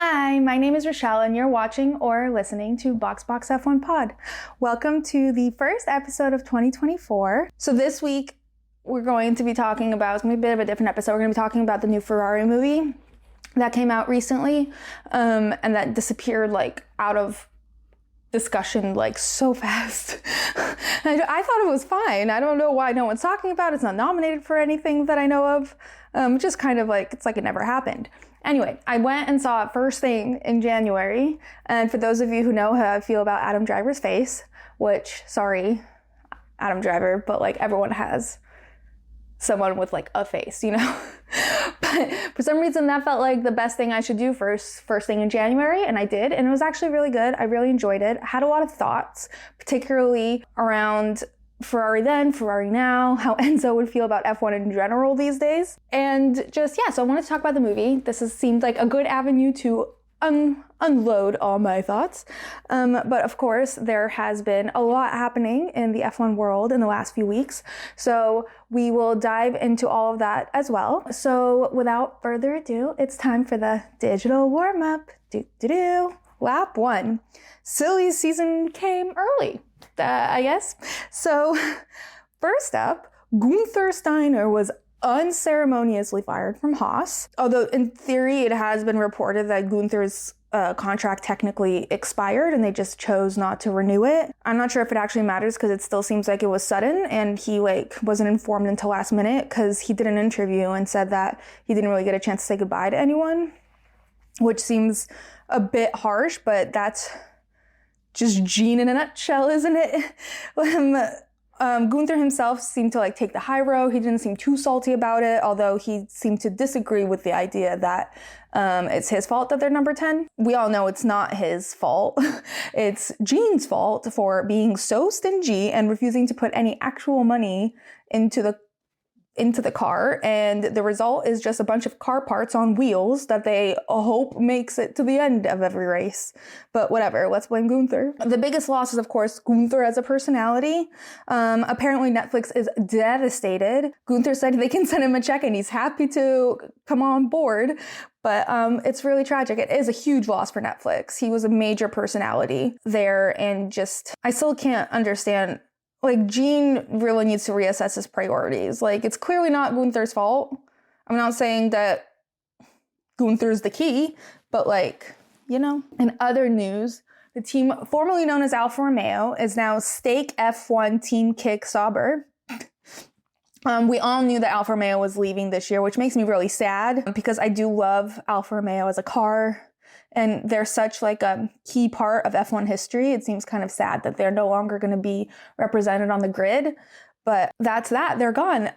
Hi, my name is Rochelle and you're watching or listening to Box F1 Pod. Welcome to the first episode of 2024. So this week we're going to be talking about, it's going to be a bit of a different episode. We're going to be talking about the new Ferrari movie that came out recently and that disappeared like out of discussion like so fast. I thought it was fine. I don't know why no one's talking about it. It's not nominated for anything that I know of. Just kind of like, it's like it never happened. Anyway, I went and saw it first thing in January. And for those of you who know how I feel about Adam Driver's face, which, sorry, Adam Driver, but like everyone has someone with like a face, you know? But for some reason that felt like the best thing I should do first thing in January, and I did, and it was actually really good. I really enjoyed it. I had a lot of thoughts, particularly around Ferrari then, Ferrari now, how Enzo would feel about F1 in general these days. And just, yeah, so I wanted to talk about the movie. This seemed like a good avenue to unload all my thoughts. But of course, there has been a lot happening in the F1 world in the last few weeks. So we will dive into all of that as well. So without further ado, it's time for the digital warm-up. Lap 1. Silly season came early, I guess. So first up, Guenther Steiner was unceremoniously fired from Haas. Although in theory, it has been reported that Guenther's contract technically expired and they just chose not to renew it. I'm not sure if it actually matters because it still seems like it was sudden and he like wasn't informed until last minute because he did an interview and said that he didn't really get a chance to say goodbye to anyone, which seems a bit harsh, but that's just Gene in a nutshell, isn't it? Guenther himself seemed to like take the high road. He didn't seem too salty about it, although he seemed to disagree with the idea that it's his fault that they're number 10. We all know it's not his fault. It's Gene's fault for being so stingy and refusing to put any actual money into the car, and the result is just a bunch of car parts on wheels that they hope makes it to the end of every race. But whatever, let's blame Guenther. The biggest loss is, of course, Guenther as a personality. Apparently Netflix is devastated. Guenther said they can send him a check and he's happy to come on board. But it's really tragic. It is a huge loss for Netflix. He was a major personality there, and just, I still can't understand. Like, Gene really needs to reassess his priorities. Like, it's clearly not Guenther's fault. I'm not saying that Guenther's the key, but like, you know. In other news, the team formerly known as Alfa Romeo is now Stake F1 Team Kick Sauber. We all knew that Alfa Romeo was leaving this year, which makes me really sad because I do love Alfa Romeo as a car. And they're such like a key part of F1 history. It seems kind of sad that they're no longer going to be represented on the grid. But that's that. They're gone.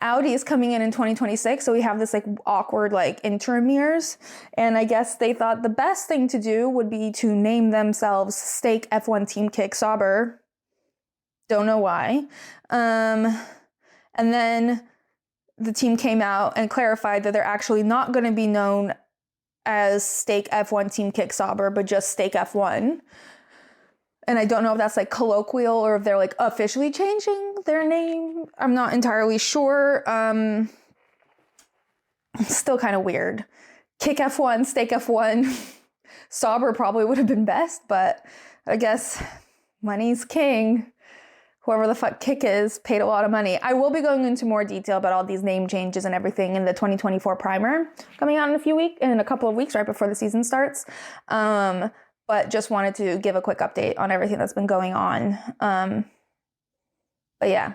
Audi is coming in 2026. So we have this like awkward like interim years. And I guess they thought the best thing to do would be to name themselves Stake F1 Team Kick Sauber. Don't know why. And then the team came out and clarified that they're actually not going to be known as Stake F1 Team Kick Sauber, but just Stake F1. And I don't know if that's like colloquial or if they're like officially changing their name. I'm not entirely sure. Still kind of weird. Kick F1, Stake F1. Sauber probably would have been best, but I guess money's king. Whoever the fuck Kick is paid a lot of money. I will be going into more detail about all these name changes and everything in the 2024 primer coming out in a couple of weeks right before the season starts. But just wanted to give a quick update on everything that's been going on. But yeah,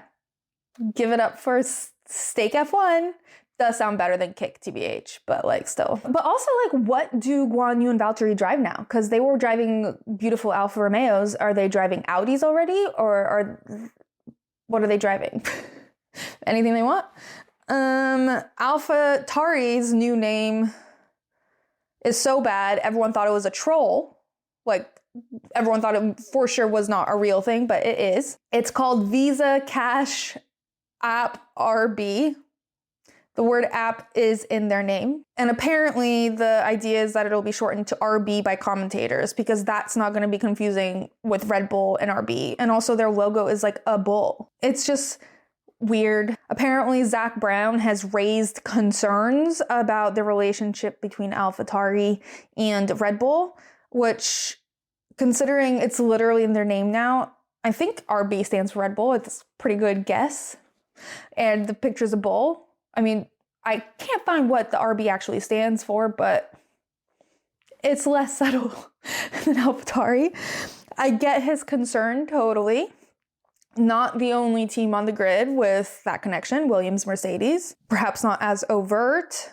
give it up for Stake F1. Does sound better than Kick, TBH, but like still. But also, like, what do Guan Yu and Valtteri drive now? Because they were driving beautiful Alfa Romeos. Are they driving Audis already? Or what are they driving? Anything they want? Alpha Tari's new name is so bad, everyone thought it was a troll. Like, everyone thought it for sure was not a real thing, but it is. It's called Visa Cash App RB. The word app is in their name. And apparently the idea is that it'll be shortened to RB by commentators because that's not going to be confusing with Red Bull and RB. And also their logo is like a bull. It's just weird. Apparently, Zach Brown has raised concerns about the relationship between AlphaTauri and Red Bull, which, considering it's literally in their name now, I think RB stands for Red Bull. It's a pretty good guess. And the picture's a bull. I mean, I can't find what the RB actually stands for, but it's less subtle than AlphaTauri. I get his concern totally. Not the only team on the grid with that connection, Williams, Mercedes. Perhaps not as overt.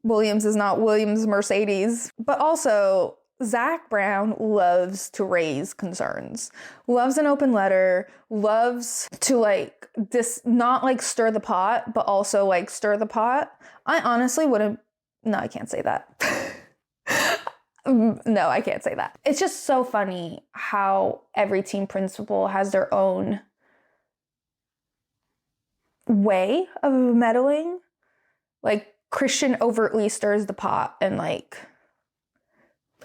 Williams is not Williams, Mercedes. But also, Zach Brown loves to raise concerns. Loves an open letter. Loves to not like stir the pot, but also like stir the pot. I honestly wouldn't. No, I can't say that. No, I can't say that. It's just so funny how every team principal has their own way of meddling. Like, Christian overtly stirs the pot and like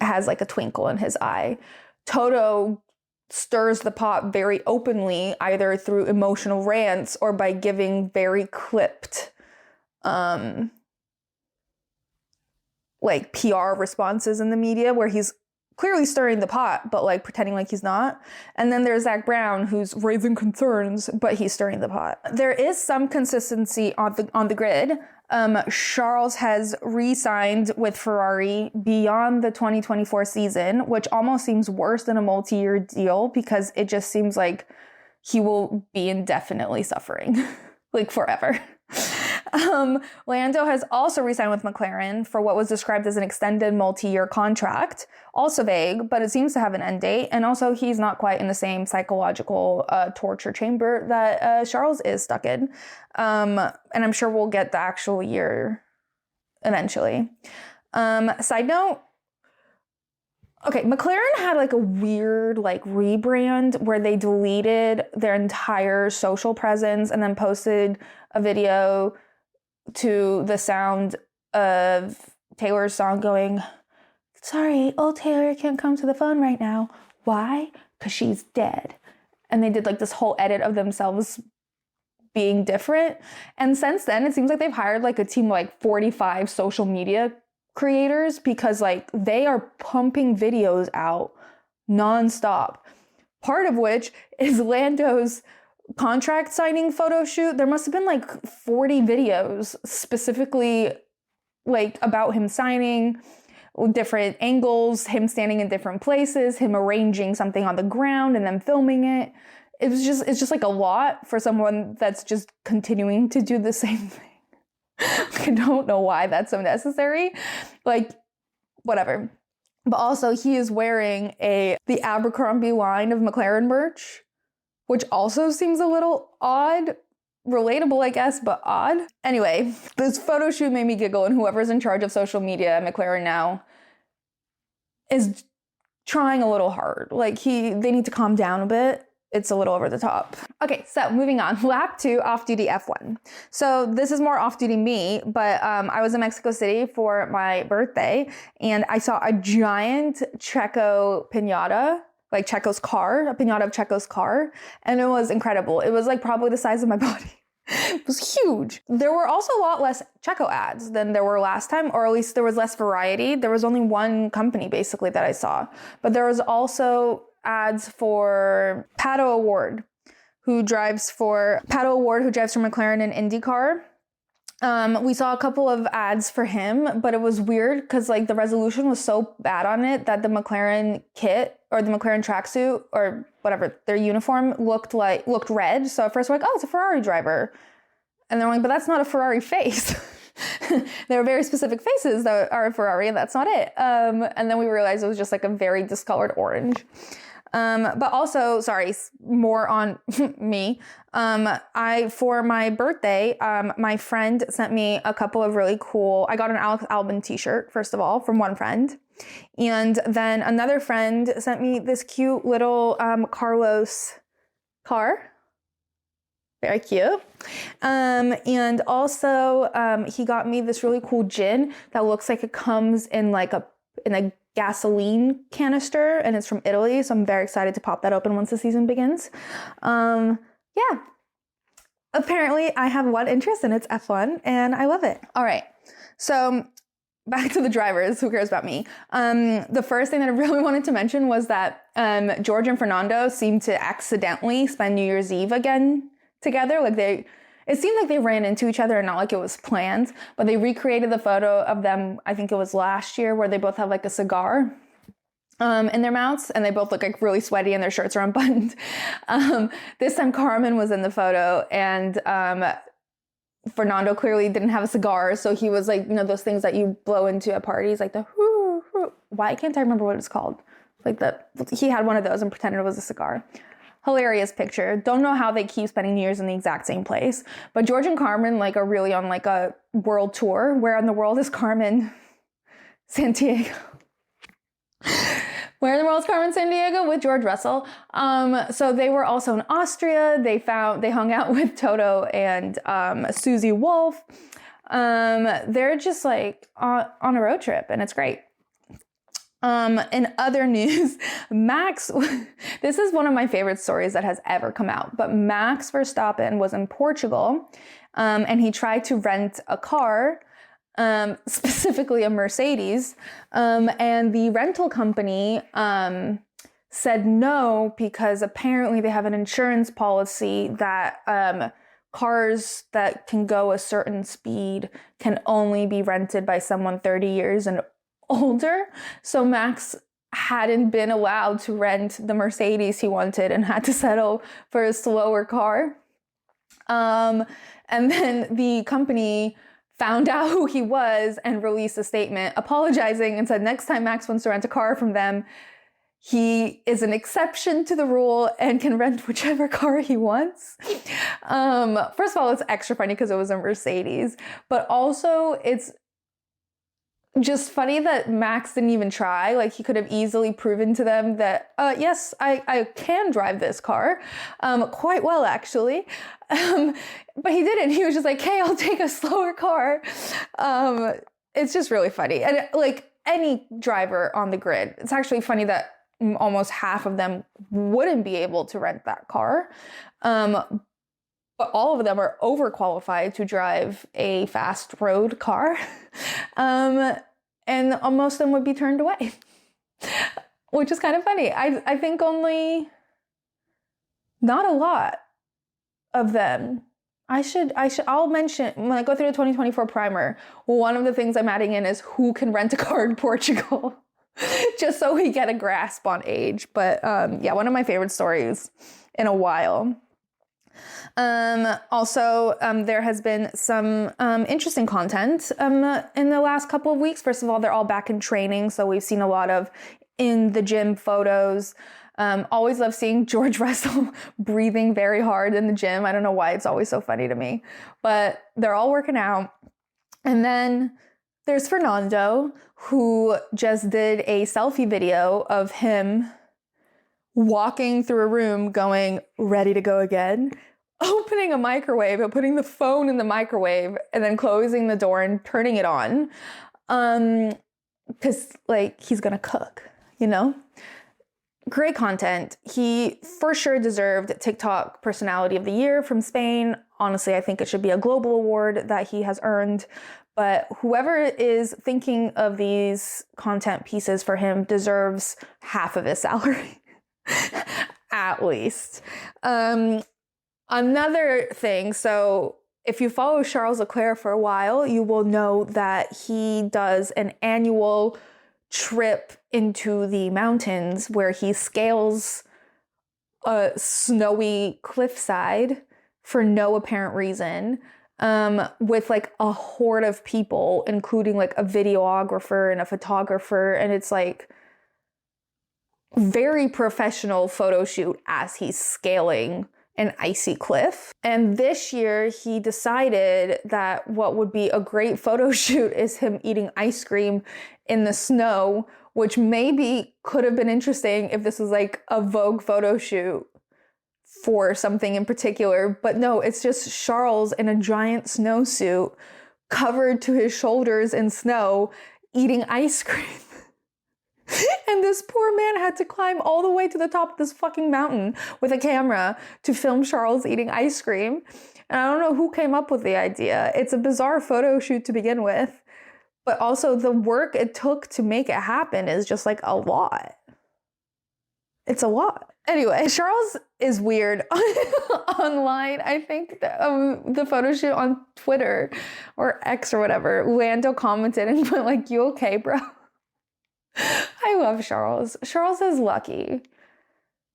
has like a twinkle in his eye. Toto stirs the pot very openly, either through emotional rants or by giving very clipped like PR responses in the media where he's clearly stirring the pot, but like pretending like he's not. And then there's Zach Brown, who's raising concerns, but he's stirring the pot. There is some consistency on the grid. Charles has re-signed with Ferrari beyond the 2024 season, which almost seems worse than a multi-year deal because it just seems like he will be indefinitely suffering, like forever. Lando has also re-signed with McLaren for what was described as an extended multi-year contract. Also vague, but it seems to have an end date. And also he's not quite in the same psychological torture chamber that Charles is stuck in. And I'm sure we'll get the actual year eventually. Side note, okay, McLaren had like a weird like rebrand where they deleted their entire social presence and then posted a video to the sound of Taylor's song going, "Sorry, old Taylor can't come to the phone right now. Why? Because she's dead." And they did like this whole edit of themselves being different. And since then, it seems like they've hired like a team of like 45 social media creators because like they are pumping videos out nonstop. Part of which is Lando's contract signing photo shoot. There must have been like 40 videos specifically like about him signing, different angles, him standing in different places, him arranging something on the ground and then filming it. It's just like a lot for someone that's just continuing to do the same thing. I don't know why that's so necessary. Like, whatever. But also he is wearing the Abercrombie line of McLaren merch, which also seems a little odd. Relatable, I guess, but odd. Anyway, this photo shoot made me giggle, and whoever's in charge of social media at McLaren now is trying a little hard. Like, they need to calm down a bit. It's a little over the top. Okay, so moving on. Lap 2, off-duty F1. So this is more off-duty me, but I was in Mexico City for my birthday, and I saw a giant Checo piñata, like Checo's car, a piñata of Checo's car, and it was incredible. It was like probably the size of my body. It was huge. There were also a lot less Checo ads than there were last time, or at least there was less variety. There was only one company basically that I saw, but there was also ads for Pato O'Ward, who drives for McLaren and IndyCar. We saw a couple of ads for him, but it was weird because like the resolution was so bad on it that the McLaren kit or the McLaren tracksuit or whatever, their uniform looked red. So at first we're like, oh, it's a Ferrari driver. And they're like, but that's not a Ferrari face. There are very specific faces that are a Ferrari and that's not it. And then we realized it was just like a very discolored orange. But also, sorry, more on me. For my birthday, my friend sent me a couple of really cool, I got an Alex Albon t-shirt, first of all, from one friend. And then another friend sent me this cute little, Carlos car. Very cute. And also, he got me this really cool gin that looks like it comes in in a gasoline canister, and it's from Italy, so I'm very excited to pop that open once the season begins. Yeah. apparently I have one interest and it's F1 and I love it. All right. So back to the drivers. Who cares about me? The first thing that I really wanted to mention was that George and Fernando seemed to accidentally spend New Year's Eve again together. Like it seemed like they ran into each other and not like it was planned, but they recreated the photo of them, I think it was last year, where they both have like a cigar in their mouths and they both look like really sweaty and their shirts are unbuttoned. This time Carmen was in the photo and Fernando clearly didn't have a cigar, so he was like, those things that you blow into at parties, like the whoo, whoo. Why can't I remember what it's called? He had one of those and pretended it was a cigar. Hilarious picture. Don't know how they keep spending New Year's in the exact same place. But George and Carmen are really on a world tour. Where in the world is Carmen Sandiego? Where in the world is Carmen Sandiego? With George Russell. So they were also in Austria. They hung out with Toto and Susie Wolf. They're just on a road trip and it's great. In other news, Max, this is one of my favorite stories that has ever come out, but Max Verstappen was in Portugal, and he tried to rent a car, specifically a Mercedes, and the rental company, said no, because apparently they have an insurance policy that, cars that can go a certain speed can only be rented by someone 30 years and older. So Max hadn't been allowed to rent the Mercedes he wanted and had to settle for a slower car. And then the company found out who he was and released a statement apologizing and said next time Max wants to rent a car from them, he is an exception to the rule and can rent whichever car he wants. First of all, it's extra funny because it was a Mercedes, but also it's just funny that Max didn't even try. He could have easily proven to them that, yes, I can drive this car, quite well, actually. But he didn't. He was just like, hey, I'll take a slower car. It's just really funny. And any driver on the grid, it's actually funny that almost half of them wouldn't be able to rent that car. But all of them are overqualified to drive a fast road car. And most of them would be turned away, which is kind of funny. I think not a lot of them. I'll mention, when I go through the 2024 primer, one of the things I'm adding in is who can rent a car in Portugal, just so we get a grasp on age. But one of my favorite stories in a while. Also, there has been some interesting content in the last couple of weeks. First of all, they're all back in training, so we've seen a lot of in the gym photos. Always love seeing George Russell breathing very hard in the gym. I don't know why, it's always so funny to me. But they're all working out. And then there's Fernando, who just did a selfie video of him walking through a room going, ready to go again, opening a microwave and putting the phone in the microwave and then closing the door and turning it on. Because he's gonna cook, Great content. He for sure deserved TikTok Personality of the Year from Spain. Honestly, I think it should be a global award that he has earned. But whoever is thinking of these content pieces for him deserves half of his salary. At least. Another thing, so if you follow Charles Leclerc for a while, you will know that he does an annual trip into the mountains where he scales a snowy cliffside for no apparent reason, with a horde of people, including a videographer and a photographer, and it's very professional photo shoot as he's scaling an icy cliff. And this year he decided that what would be a great photo shoot is him eating ice cream in the snow, which maybe could have been interesting if this was a Vogue photo shoot for something in particular. But no, it's just Charles in a giant snowsuit covered to his shoulders in snow eating ice cream. And this poor man had to climb all the way to the top of this fucking mountain with a camera to film Charles eating ice cream. And I don't know who came up with the idea. It's a bizarre photo shoot to begin with, but also the work it took to make it happen is just like a lot. It's a lot. Anyway, Charles is weird online. I think the photo shoot on Twitter or X or whatever, Lando commented and put like, "You okay, bro?" I love Charles. Charles is lucky.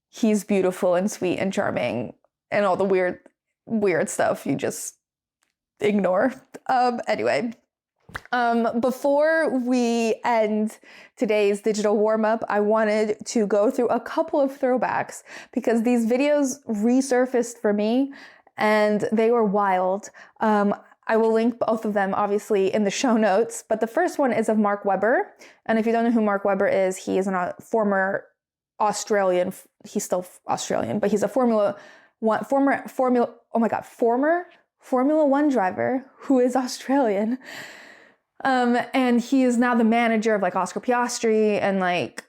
He's beautiful and sweet and charming and all the weird stuff you just ignore. Anyway. Before we end today's digital warm-up, I wanted to go through a couple of throwbacks because these videos resurfaced for me and they were wild. I will link both of them obviously in the show notes, but the first one is of Mark Webber. And if you don't know who Mark Webber is, he is a former Australian, he's still Australian, but he's a former Formula One driver who is Australian. And he is now the manager of like Oscar Piastri, and like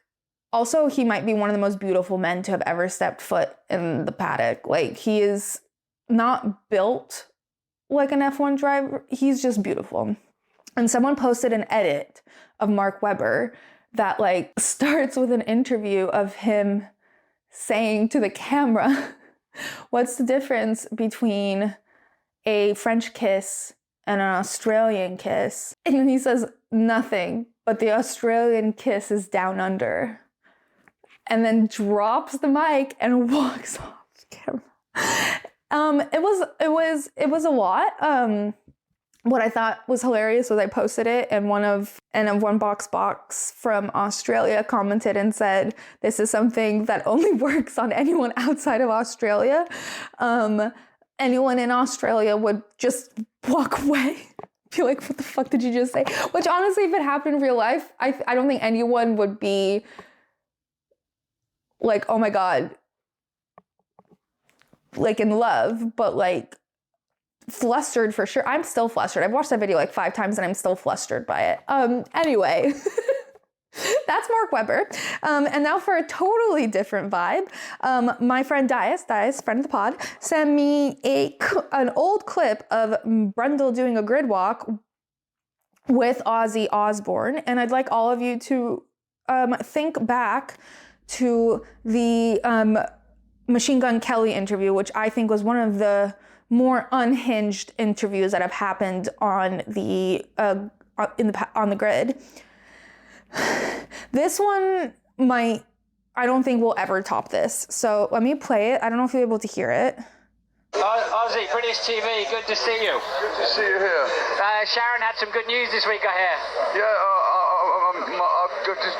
also he might be one of the most beautiful men to have ever stepped foot in the paddock. Like he is not built like an F1 driver. He's just beautiful. And someone posted an edit of Mark Webber that like starts with an interview of him saying to the camera, "What's the difference between a French kiss and an Australian kiss?" And then he says, "Nothing, but the Australian kiss is down under." And then drops the mic and walks off camera. It was a lot. What I thought was hilarious was I posted it and one box from Australia commented and said, "This is something that only works on anyone outside of Australia. Anyone in Australia would just walk away." Be like, "What the fuck did you just say?" Which honestly, if it happened in real life, I don't think anyone would be like, "Oh my God," like in love, but like flustered for sure. I'm still flustered. I've watched that video like 5 times and I'm still flustered by it. Anyway, that's Mark Webber. And now for a totally different vibe. My friend Dias, friend of the pod, sent me an old clip of Brundle doing a grid walk with Ozzy Osbourne. And I'd like all of you to think back to the Machine Gun Kelly interview, which I think was one of the more unhinged interviews that have happened on the grid. This one I don't think we'll ever top this. So let me play it. I don't know if you're able to hear it. Ozzy, British TV, good to see you. Good to see you here. Sharon had some good news this week, I hear. Yeah, I've got this.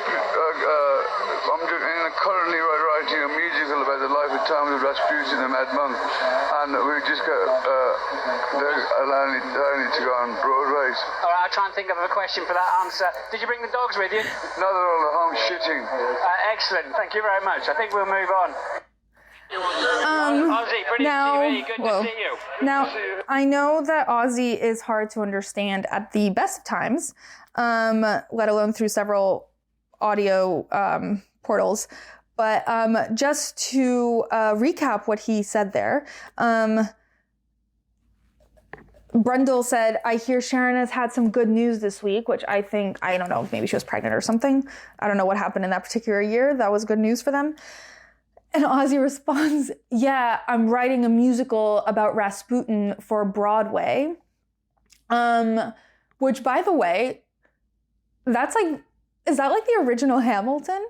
I'm currently writing a musical about the life and times of Rasputin, the Mad Monk, and we just got allowing it to go on Broadway. All right, I'll try and think of a question for that answer. Did you bring the dogs with you? No, they're all at home shitting. Excellent, thank you very much. I think we'll move on. Ozzy, British TV, good to see you. Now, I know that Ozzy is hard to understand at the best of times, let alone through several audio portals. But just to recap what he said there, Brundle said, "I hear Sharon has had some good news this week," which I don't know, maybe she was pregnant or something. I don't know what happened in that particular year. That was good news for them. And Ozzy responds, "Yeah, I'm writing a musical about Rasputin for Broadway." Which, by the way, is that like the original Hamilton?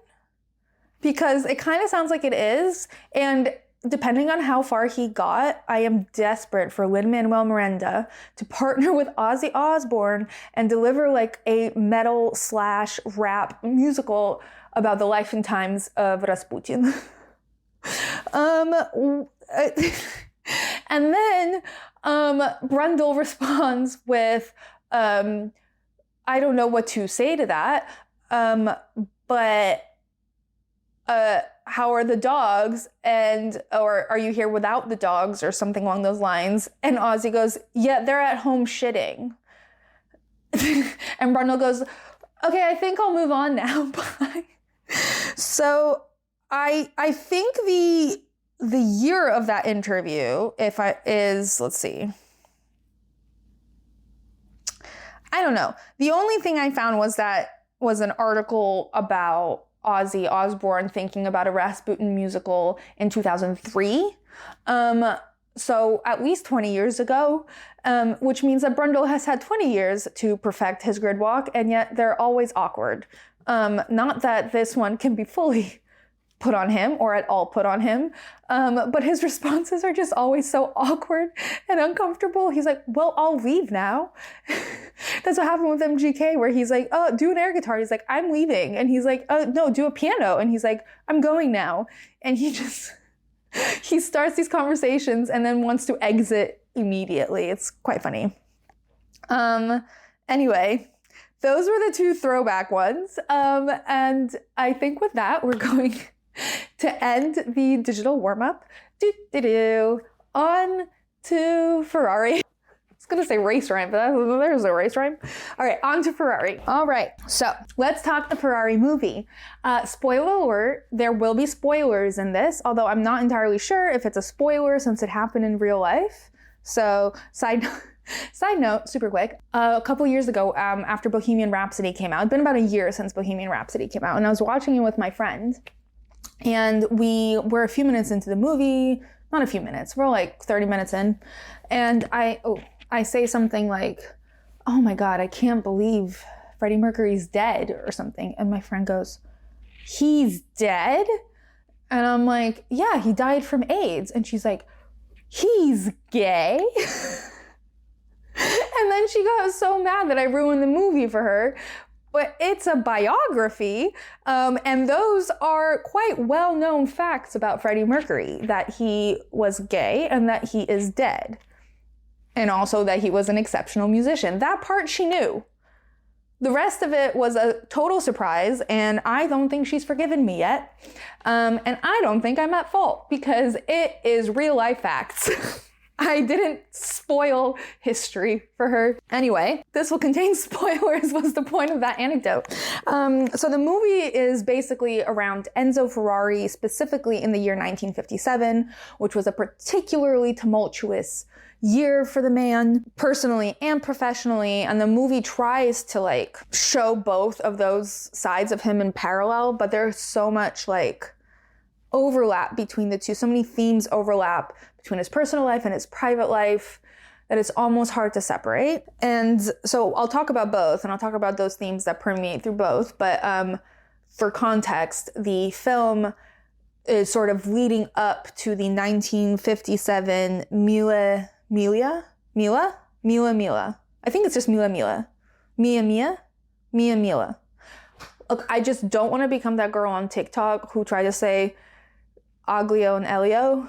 Because it kind of sounds like it is. And depending on how far he got, I am desperate for Lin-Manuel Miranda to partner with Ozzy Osbourne and deliver like a metal/rap musical about the life and times of Rasputin. And then Brundle responds with, "I don't know what to say to that, but how are the dogs? Or are you here without the dogs?" or something along those lines. And Ozzy goes, "Yeah, they're at home shitting." And Brundle goes, "Okay, I think I'll move on now. Bye." So I think the year of that interview, let's see. I don't know. The only thing I found was an article about Ozzy Osbourne thinking about a Rasputin musical in 2003. So at least 20 years ago, which means that Brundle has had 20 years to perfect his grid walk, and yet they're always awkward. Not that this one can be fully put on him or at all put on him, but his responses are just always so awkward and uncomfortable. He's like, well, I'll leave now. That's what happened with MGK, where he's like, oh, do an air guitar. He's like, I'm leaving. And he's like, oh, no, do a piano. And he's like, I'm going now. And he starts these conversations and then wants to exit immediately. It's quite funny. Anyway, those were the two throwback ones. And I think with that, we're going to end the digital warm-up. On to Ferrari. I was going to say race rhyme, but there's a race rhyme. All right, on to Ferrari. All right, so let's talk the Ferrari movie. Spoiler alert, there will be spoilers in this, although I'm not entirely sure if it's a spoiler since it happened in real life. So, side note, super quick. A couple years ago, after Bohemian Rhapsody came out, it's been about a year since Bohemian Rhapsody came out, and I was watching it with my friend, and we were a few minutes into the movie, not a few minutes, we're like 30 minutes in, and I say something like, oh my God, I can't believe Freddie Mercury's dead or something. And my friend goes, he's dead? And I'm like, yeah, he died from AIDS. And she's like, he's gay? And then she got so mad that I ruined the movie for her. But it's a biography, and those are quite well-known facts about Freddie Mercury, that he was gay and that he is dead. And also that he was an exceptional musician. That part she knew. The rest of it was a total surprise, and I don't think she's forgiven me yet. And I don't think I'm at fault, because it is real life facts. I didn't spoil history for her. Anyway, this will contain spoilers was the point of that anecdote. So the movie is basically around Enzo Ferrari, specifically in the year 1957, which was a particularly tumultuous year for the man, personally and professionally, and the movie tries to show both of those sides of him in parallel, but there's so much overlap between the two, so many themes overlap between his personal life and his private life that it's almost hard to separate. And so I'll talk about both, and I'll talk about those themes that permeate through both, but for context, the film is sort of leading up to the 1957 Mila. I think it's just Mila. Mia. Look, I just don't want to become that girl on TikTok who tried to say Aglio and Elio,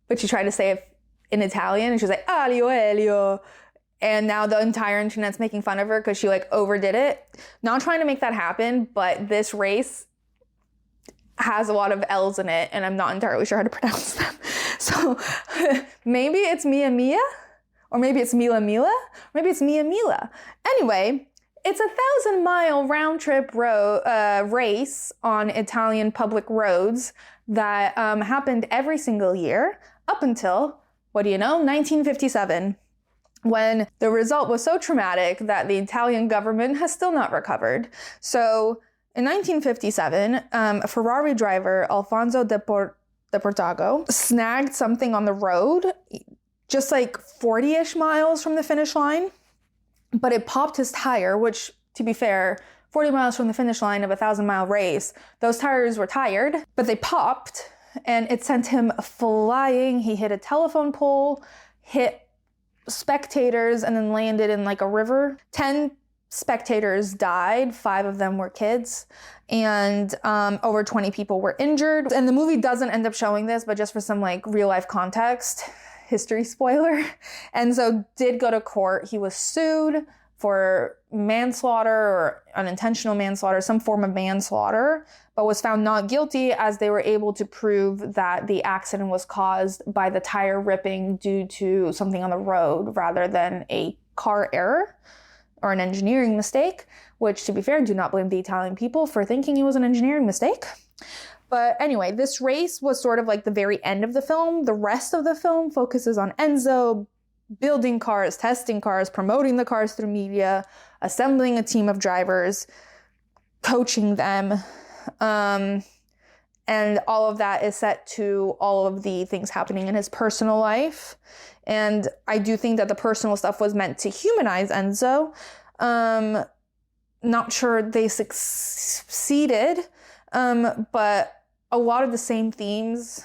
but she tried to say it in Italian, and she was like, Aglio, Elio. And now the entire internet's making fun of her because she overdid it. Not trying to make that happen, but this race has a lot of L's in it, and I'm not entirely sure how to pronounce them. So maybe it's Mia, or maybe it's Mila, maybe it's Mila. Anyway, it's a 1,000-mile round-trip race on Italian public roads that happened every single year up until, 1957, when the result was so traumatic that the Italian government has still not recovered. So in 1957, a Ferrari driver, Alfonso de Portago, snagged something on the road, just 40-ish miles from the finish line, but it popped his tire, which, to be fair, 40 miles from the finish line of a 1,000-mile race, those tires were tired, but they popped, and it sent him flying. He hit a telephone pole, hit spectators, and then landed in a river. 10 spectators died, 5 of them were kids, and over 20 people were injured. And the movie doesn't end up showing this, but just for some real life context, history spoiler, Enzo did go to court. He was sued for manslaughter or unintentional manslaughter, some form of manslaughter, but was found not guilty as they were able to prove that the accident was caused by the tire ripping due to something on the road rather than a car error. or an engineering mistake, which, to be fair, do not blame the Italian people for thinking it was an engineering mistake. But anyway, this race was sort of like the very end of the film. The rest of the film focuses on Enzo building cars, testing cars, promoting the cars through media, assembling a team of drivers, coaching them. And all of that is set to all of the things happening in his personal life. And I do think that the personal stuff was meant to humanize Enzo. Not sure they succeeded, but a lot of the same themes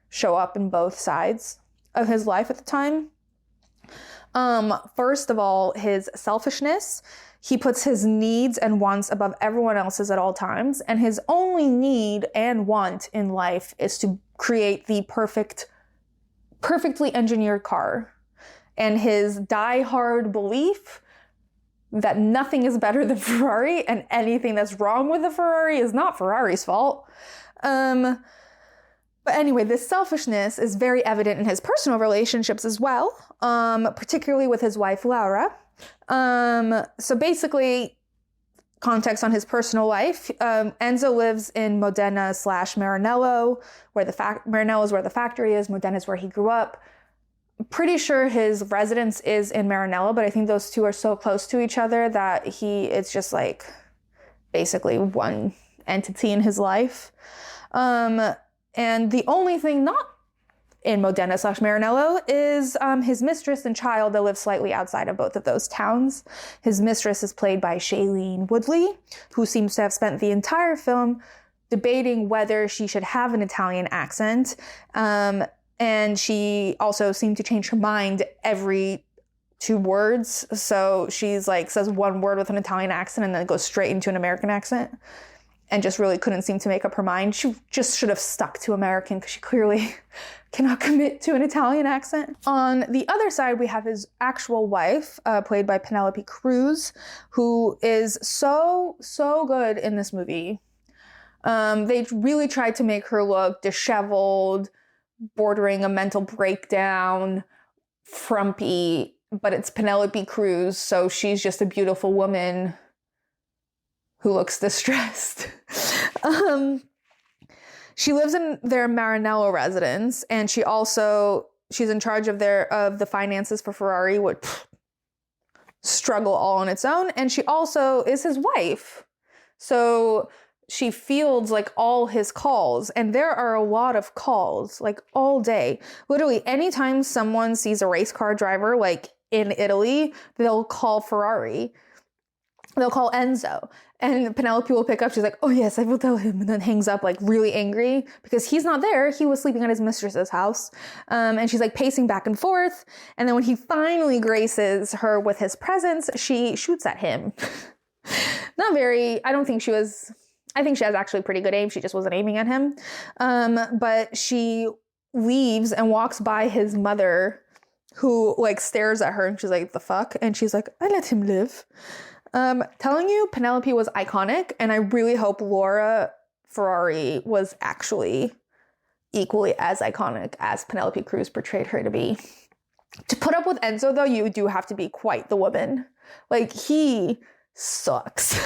show up in both sides of his life at the time. First of all, his selfishness. He puts his needs and wants above everyone else's at all times. And his only need and want in life is to create the perfectly engineered car. And his die-hard belief that nothing is better than Ferrari and anything that's wrong with the Ferrari is not Ferrari's fault. But anyway, this selfishness is very evident in his personal relationships as well, particularly with his wife, Laura. So basically, context on his personal life, Enzo lives in Modena / Maranello, where Maranello is where the factory is, Modena is where he grew up. Pretty sure his residence is in Maranello, but I think those two are so close to each other that it's just like basically one entity in his life. And the only thing not in Modena / Maranello is his mistress and child that live slightly outside of both of those towns. His mistress is played by Shailene Woodley, who seems to have spent the entire film debating whether she should have an Italian accent. And she also seemed to change her mind every 2 words. So she's like, says one word with an Italian accent and then goes straight into an American accent. And just really couldn't seem to make up her mind. She just should have stuck to American because she clearly cannot commit to an Italian accent. On the other side, we have his actual wife, played by Penelope Cruz, who is so good in this movie. They really tried to make her look disheveled, bordering a mental breakdown, frumpy, but it's Penelope Cruz, so she's just a beautiful woman who looks distressed. She lives in their Maranello residence, and she's in charge of the finances for Ferrari, which struggle all on its own. And she also is his wife. So she fields like all his calls, and there are a lot of calls, like all day. Literally, anytime someone sees a race car driver, like in Italy, they'll call Ferrari. They'll call Enzo. And Penelope will pick up. She's like, oh yes, I will tell him. And then hangs up like really angry because he's not there. He was sleeping at his mistress's house. And she's like pacing back and forth. And then when he finally graces her with his presence, she shoots at him. I think she has actually pretty good aim. She just wasn't aiming at him. But she leaves and walks by his mother, who like stares at her and she's like, the fuck? And she's like, I let him live. Telling you, Penelope was iconic, and I really hope Laura Ferrari was actually equally as iconic as Penelope Cruz portrayed her to be. To put up with Enzo, though, you do have to be quite the woman. Like, he sucks.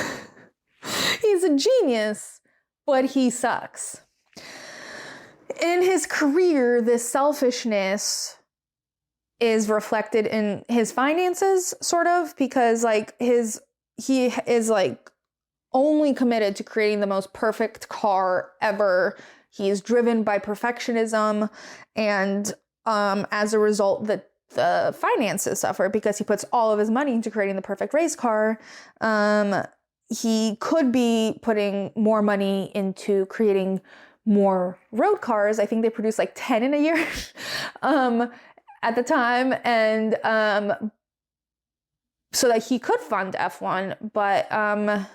He's a genius, but he sucks. In his career, this selfishness is reflected in his finances, sort of, because like he is like only committed to creating the most perfect car ever. He is driven by perfectionism, and as a result, the finances suffer because he puts all of his money into creating the perfect race car. He could be putting more money into creating more road cars. I think they produce like 10 in a year at the time, and so that he could fund F1, but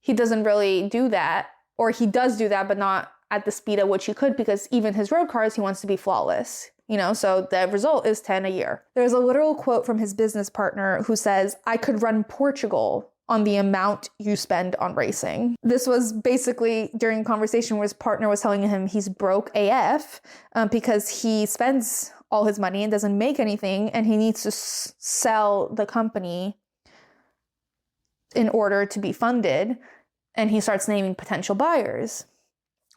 he doesn't really do that, or he does do that, but not at the speed at which he could, because even his road cars, he wants to be flawless, so the result is 10 a year. There's a literal quote from his business partner who says, I could run Portugal on the amount you spend on racing. This was basically during a conversation where his partner was telling him he's broke AF because he spends all his money and doesn't make anything, and he needs to sell the company in order to be funded, and he starts naming potential buyers.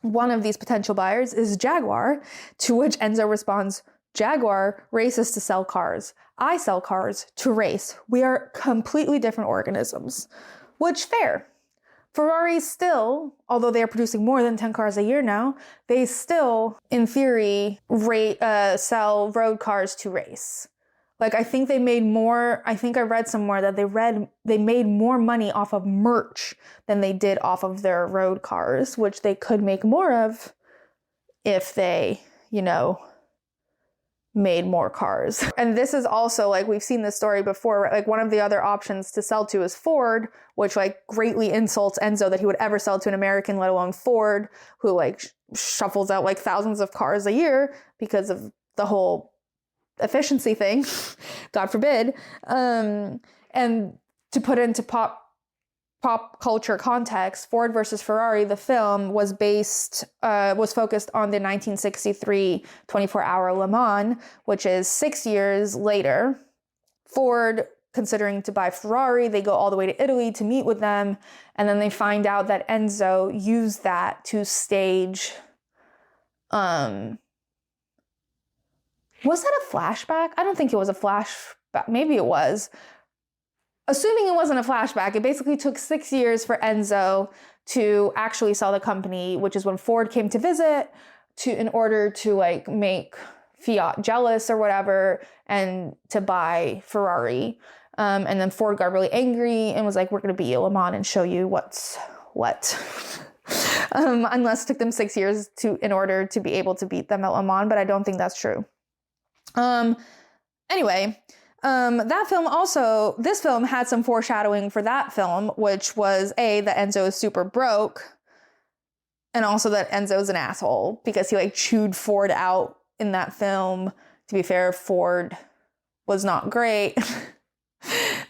One of these potential buyers is Jaguar, to which Enzo responds, Jaguar races to sell cars. I sell cars to race. We are completely different organisms. Which, fair. Ferrari still, although they are producing more than 10 cars a year now, they still, in theory, sell road cars to race. Like, I think they made more, I think I read somewhere that they made more money off of merch than they did off of their road cars, which they could make more of if they, made more cars. And this is also, like, we've seen this story before, right? Like, one of the other options to sell to is Ford, which, like, greatly insults Enzo that he would ever sell to an American, let alone Ford, who, like, shuffles out, like, thousands of cars a year because of the whole efficiency thing, God forbid. And to put into pop culture context, Ford versus Ferrari, the film, was focused on the 1963 24-hour Le Mans, which is 6 years later. Ford, considering to buy Ferrari, they go all the way to Italy to meet with them, and then they find out that Enzo used that to stage, was that a flashback? I don't think it was a flashback. Maybe it was. Assuming it wasn't a flashback, it basically took 6 years for Enzo to actually sell the company, which is when Ford came to visit, in order to, like, make Fiat jealous or whatever, and to buy Ferrari. And then Ford got really angry and was like, we're going to be Le Mans and show you what's what. Unless it took them 6 years in order to be able to beat them at Le Mans, but I don't think that's true. This film had some foreshadowing for that film, which was that Enzo is super broke, and also that Enzo's an asshole because he, like, chewed Ford out in that film. To be fair, Ford was not great.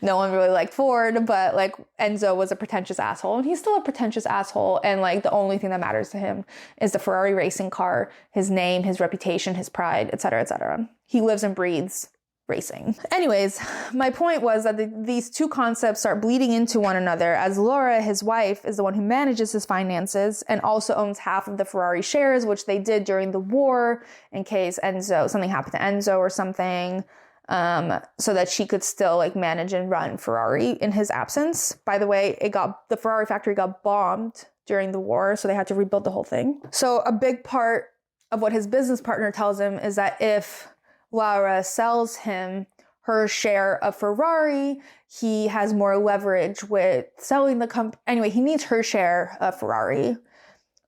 No one really liked Ford, but, like, Enzo was a pretentious asshole, and he's still a pretentious asshole, and, like, the only thing that matters to him is the Ferrari racing car, his name, his reputation, his pride, etc., etc. He lives and breathes racing. Anyways, my point was that these two concepts start bleeding into one another, as Laura, his wife, is the one who manages his finances and also owns half of the Ferrari shares, which they did during the war in case something happened to Enzo or something. So that she could still, like, manage and run Ferrari in his absence. By the way, the Ferrari factory got bombed during the war, so they had to rebuild the whole thing. So a big part of what his business partner tells him is that if Laura sells him her share of Ferrari, he has more leverage with selling the company. Anyway, he needs her share of Ferrari,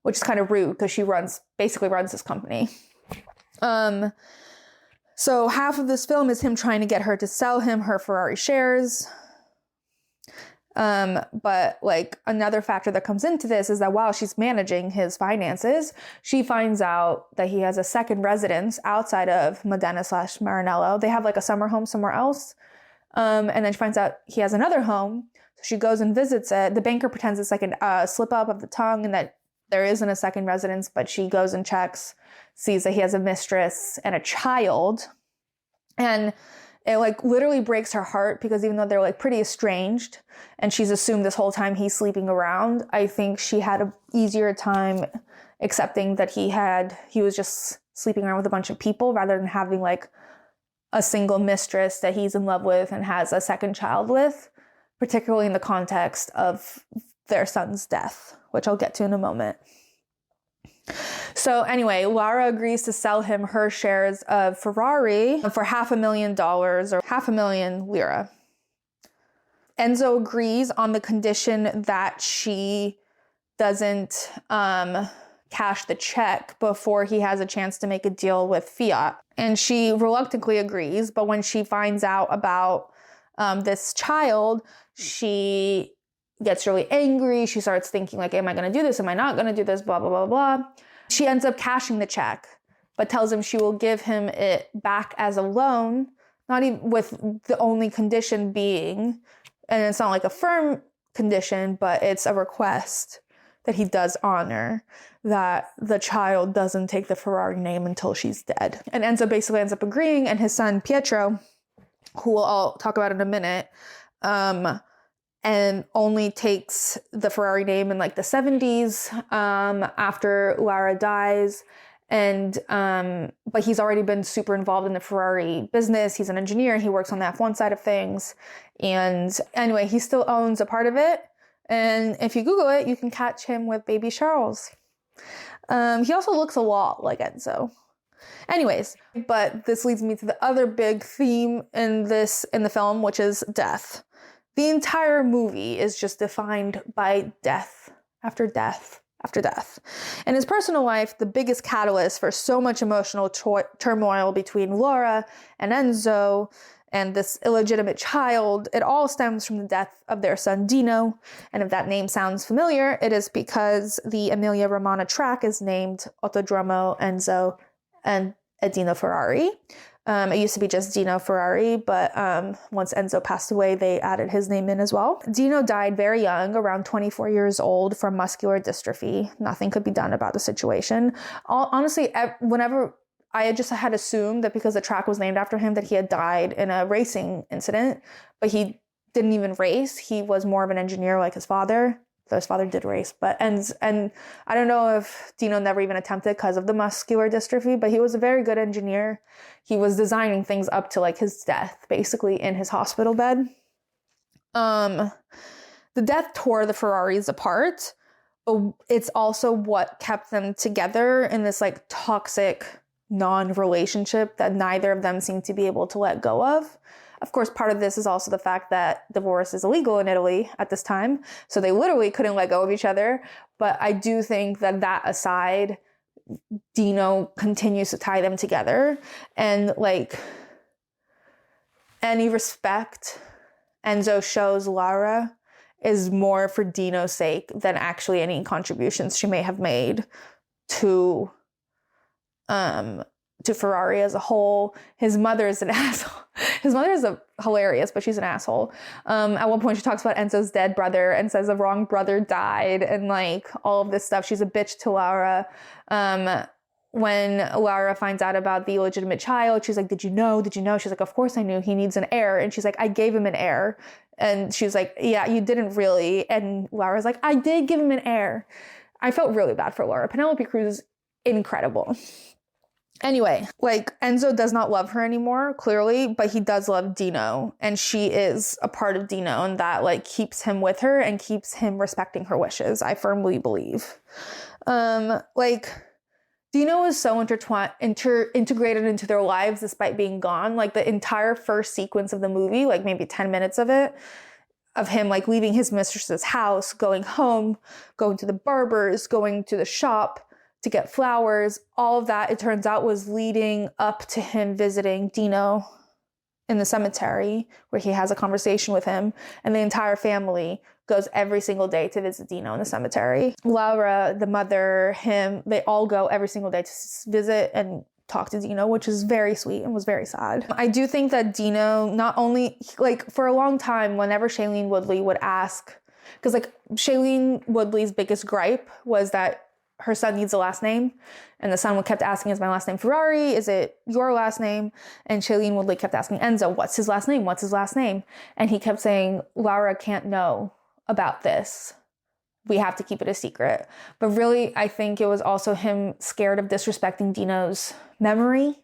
which is kind of rude because she basically runs this company. So half of this film is him trying to get her to sell him her Ferrari shares. But, like, another factor that comes into this is that while she's managing his finances, she finds out that he has a second residence outside of Modena/Maranello. They have, like, a summer home somewhere else. And then she finds out he has another home. So she goes and visits it. The banker pretends it's, like, a slip up of the tongue and that there isn't a second residence, but she goes and checks, sees that he has a mistress and a child. And it, like, literally breaks her heart because even though they're, like, pretty estranged and she's assumed this whole time he's sleeping around, I think she had an easier time accepting that he was just sleeping around with a bunch of people rather than having, like, a single mistress that he's in love with and has a second child with, particularly in the context of their son's death, which I'll get to in a moment. So anyway, Lara agrees to sell him her shares of Ferrari for $500,000 or 500,000 lira. Enzo agrees on the condition that she doesn't cash the check before he has a chance to make a deal with Fiat. And she reluctantly agrees, but when she finds out about this child, she gets really angry. She starts thinking, like, am I going to do this? Am I not going to do this? Blah, blah, blah, blah. She ends up cashing the check, but tells him she will give him it back as a loan, not even with the only condition being, and it's not like a firm condition, but it's a request that he does honor, that the child doesn't take the Ferrari name until she's dead. And Enzo basically ends up agreeing, and his son Pietro, who I'll talk about in a minute, and only takes the Ferrari name in like the 70s after Lara dies. And but he's already been super involved in the Ferrari business. He's an engineer. He works on the F1 side of things. And anyway, he still owns a part of it. And if you Google it, you can catch him with baby Charles. He also looks a lot like Enzo. Anyways, but this leads me to the other big theme in the film, which is death. The entire movie is just defined by death after death after death. In his personal life, the biggest catalyst for so much emotional turmoil between Laura and Enzo and this illegitimate child, it all stems from the death of their son Dino. And if that name sounds familiar, it is because the Emilia Romagna track is named Autodromo Enzo and Dino Ferrari. It used to be just Dino Ferrari, but once Enzo passed away, they added his name in as well. Dino died very young, around 24 years old, from muscular dystrophy. Nothing could be done about the situation. Honestly, whenever I just had assumed that because the track was named after him that he had died in a racing incident, but he didn't even race. He was more of an engineer like his father. Though his father did race, and I don't know if Dino never even attempted because of the muscular dystrophy, but he was a very good engineer. He was designing things up to like his death, basically in his hospital bed. The death tore the Ferraris apart, but it's also what kept them together in this like toxic non-relationship that neither of them seemed to be able to let go of. Of course, part of this is also the fact that divorce is illegal in Italy at this time, so they literally couldn't let go of each other. But I do think that aside, Dino continues to tie them together. And like any respect Enzo shows Lara is more for Dino's sake than actually any contributions she may have made to Ferrari as a whole. His mother is an asshole. His mother is hilarious, but she's an asshole. At one point she talks about Enzo's dead brother and says the wrong brother died and like all of this stuff. She's a bitch to Lara. When Lara finds out about the illegitimate child, she's like, did you know? She's like, of course I knew. He needs an heir. And she's like, I gave him an heir. And she's like, yeah, you didn't really. And Lara's like, I did give him an heir. I felt really bad for Lara. Penelope Cruz is incredible. Anyway, like Enzo does not love her anymore, clearly, but he does love Dino, and she is a part of Dino, and that like keeps him with her and keeps him respecting her wishes. I firmly believe. Like Dino is so integrated into their lives despite being gone. Like the entire first sequence of the movie, like maybe 10 minutes of it, of him like leaving his mistress's house, going home, going to the barber's, going to the shop to get flowers, all of that, it turns out, was leading up to him visiting Dino in the cemetery, where he has a conversation with him, and the entire family goes every single day to visit Dino in the cemetery. Laura, the mother, him, they all go every single day to visit and talk to Dino, which is very sweet and was very sad. I do think that Dino, not only, like for a long time, whenever Shailene Woodley would ask, because like Shailene Woodley's biggest gripe was that her son needs a last name, and the son kept asking, is my last name Ferrari? Is it your last name? And Shailene Woodley kept asking Enzo, what's his last name? What's his last name? And he kept saying, Laura can't know about this. We have to keep it a secret. But really, I think it was also him scared of disrespecting Dino's memory,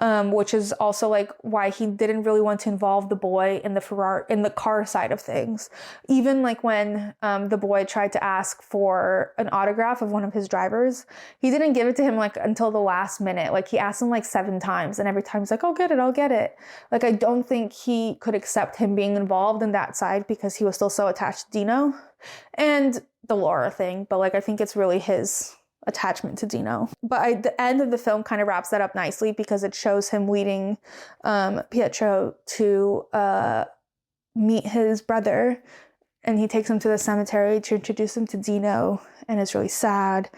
which is also like why he didn't really want to involve the boy in the car side of things. Even like when the boy tried to ask for an autograph of one of his drivers, he didn't give it to him like until the last minute. Like he asked him like 7 times, and every time he's like, I'll get it. Like I don't think he could accept him being involved in that side because he was still so attached to Dino and the Laura thing. But like I think it's really his attachment to Dino. But the end of the film kind of wraps that up nicely because it shows him leading Pietro to meet his brother, and he takes him to the cemetery to introduce him to Dino, and it's really sad.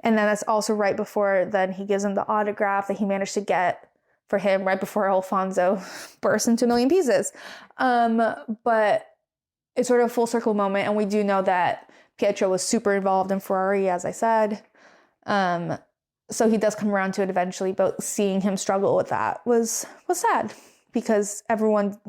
And then that's also right before then he gives him the autograph that he managed to get for him right before Alfonso bursts into a million pieces. But it's sort of a full circle moment, and we do know that Pietro was super involved in Ferrari, as I said. So he does come around to it eventually, but seeing him struggle with that was sad because everyone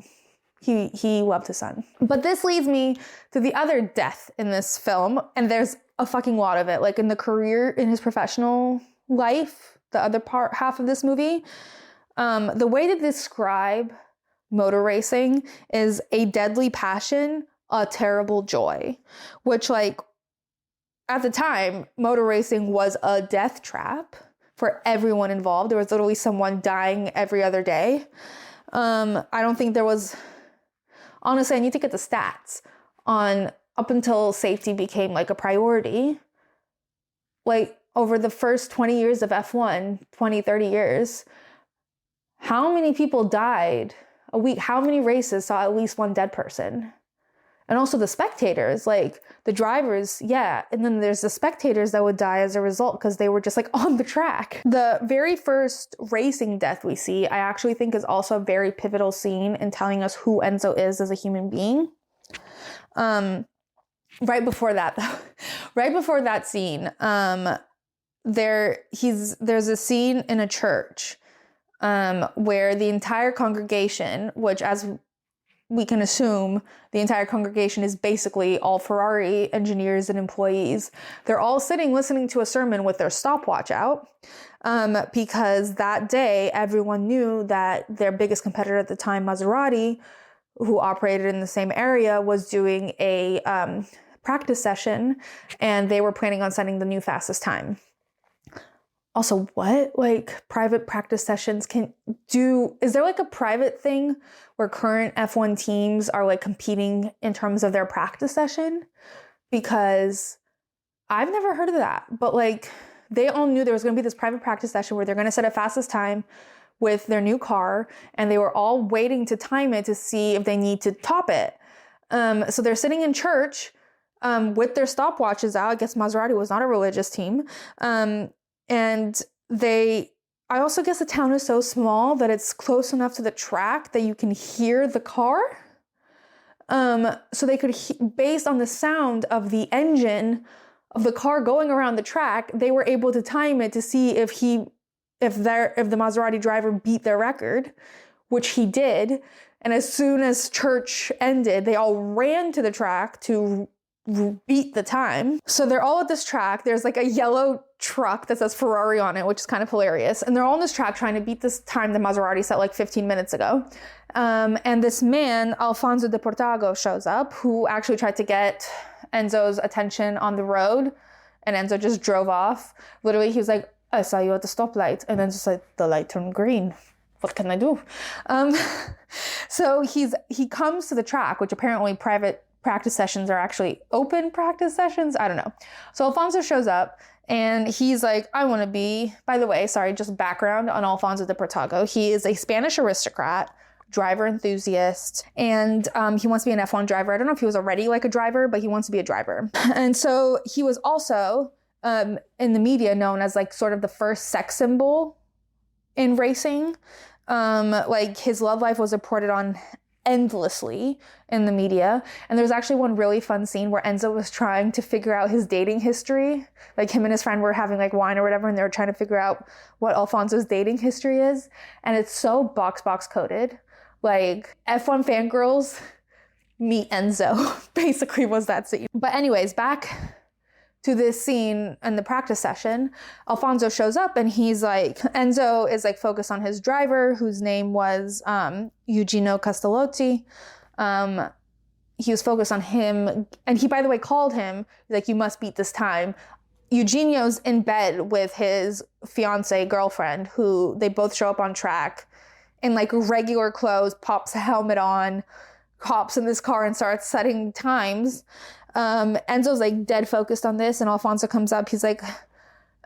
He loved his son. But this leads me to the other death in this film, and there's a fucking lot of it. Like in his professional life, the other half of this movie, the way to describe motor racing is a deadly passion, a terrible joy, which like at the time, motor racing was a death trap for everyone involved. There was literally someone dying every other day. I don't think there was, honestly, I need to get the stats on up until safety became like a priority. Like over the first 20 years of F1, 20, 30 years, how many people died a week? How many races saw at least one dead person? And also the spectators, like the drivers, yeah. And then there's the spectators that would die as a result because they were just like on the track. The very first racing death we see, I actually think is also a very pivotal scene in telling us who Enzo is as a human being. Right before that scene, there's a scene in a church where the entire congregation, which as we can assume the entire congregation is basically all Ferrari engineers and employees. They're all sitting listening to a sermon with their stopwatch out because that day everyone knew that their biggest competitor at the time, Maserati, who operated in the same area, was doing a practice session and they were planning on setting the new fastest time. Also, what like private practice sessions is there like a private thing where current F1 teams are like competing in terms of their practice session? Because I've never heard of that, but like they all knew there was going to be this private practice session where they're going to set a fastest time with their new car, and they were all waiting to time it to see if they need to top it. So they're sitting in church with their stopwatches out. I guess Maserati was not a religious team. And I also guess the town is so small that it's close enough to the track that you can hear the car. So they could, based on the sound of the engine of the car going around the track, they were able to time it to see if the Maserati driver beat their record, which he did. And as soon as church ended, they all ran to the track to beat the time. So they're all at this track. There's like a yellow truck that says Ferrari on it, which is kind of hilarious. And they're all on this track trying to beat this time that Maserati set like 15 minutes ago. And this man, Alfonso de Portago, shows up, who actually tried to get Enzo's attention on the road. And Enzo just drove off. Literally, he was like, I saw you at the stoplight. And then just like, the light turned green. What can I do? So he comes to the track, which apparently private practice sessions are actually open practice sessions. I don't know. So Alfonso shows up and he's like, I want to be, by the way, sorry, just background on Alfonso de Portago. He is a Spanish aristocrat, driver enthusiast, and he wants to be an F1 driver. I don't know if he was already like a driver, but he wants to be a driver. And so he was also in the media known as like sort of the first sex symbol in racing. Like his love life was reported on endlessly in the media. And there's actually one really fun scene where Enzo was trying to figure out his dating history. Like him and his friend were having like wine or whatever, and they were trying to figure out what Alfonso's dating history is. And it's so box coded. Like F1 fangirls meet Enzo, basically was that scene. But anyways, back to this scene in the practice session, Alfonso shows up and he's like, Enzo is like focused on his driver, whose name was Eugenio Castellotti. He was focused on him, and he, by the way, called him, like, you must beat this time. Eugenio's in bed with his fiance girlfriend, who they both show up on track in like regular clothes, pops a helmet on, hops in this car and starts setting times. Enzo's like dead focused on this, and Alfonso comes up. He's like,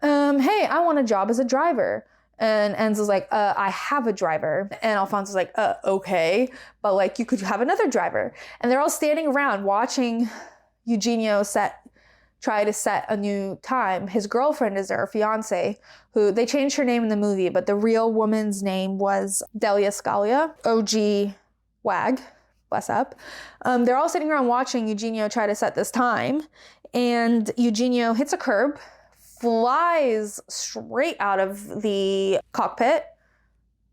hey, I want a job as a driver. And Enzo's like, I have a driver. And Alfonso's like, okay, but like you could have another driver. And they're all standing around watching Eugenio try to set a new time. His girlfriend is there, fiance, who they changed her name in the movie, but the real woman's name was Delia Scalia, OG WAG. Bless up. They're all sitting around watching Eugenio try to set this time, and Eugenio hits a curb, flies straight out of the cockpit,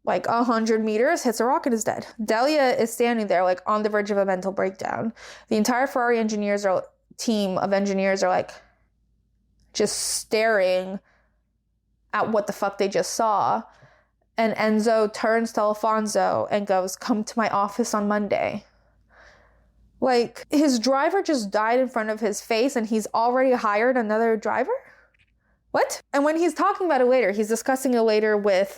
like 100 meters, hits a rock and is dead. Delia is standing there like on the verge of a mental breakdown. The entire Ferrari team of engineers are like just staring at what the fuck they just saw. And Enzo turns to Alfonso and goes, "Come to my office on Monday." Like, his driver just died in front of his face and he's already hired another driver? What? And when he's talking about it later, he's discussing it later with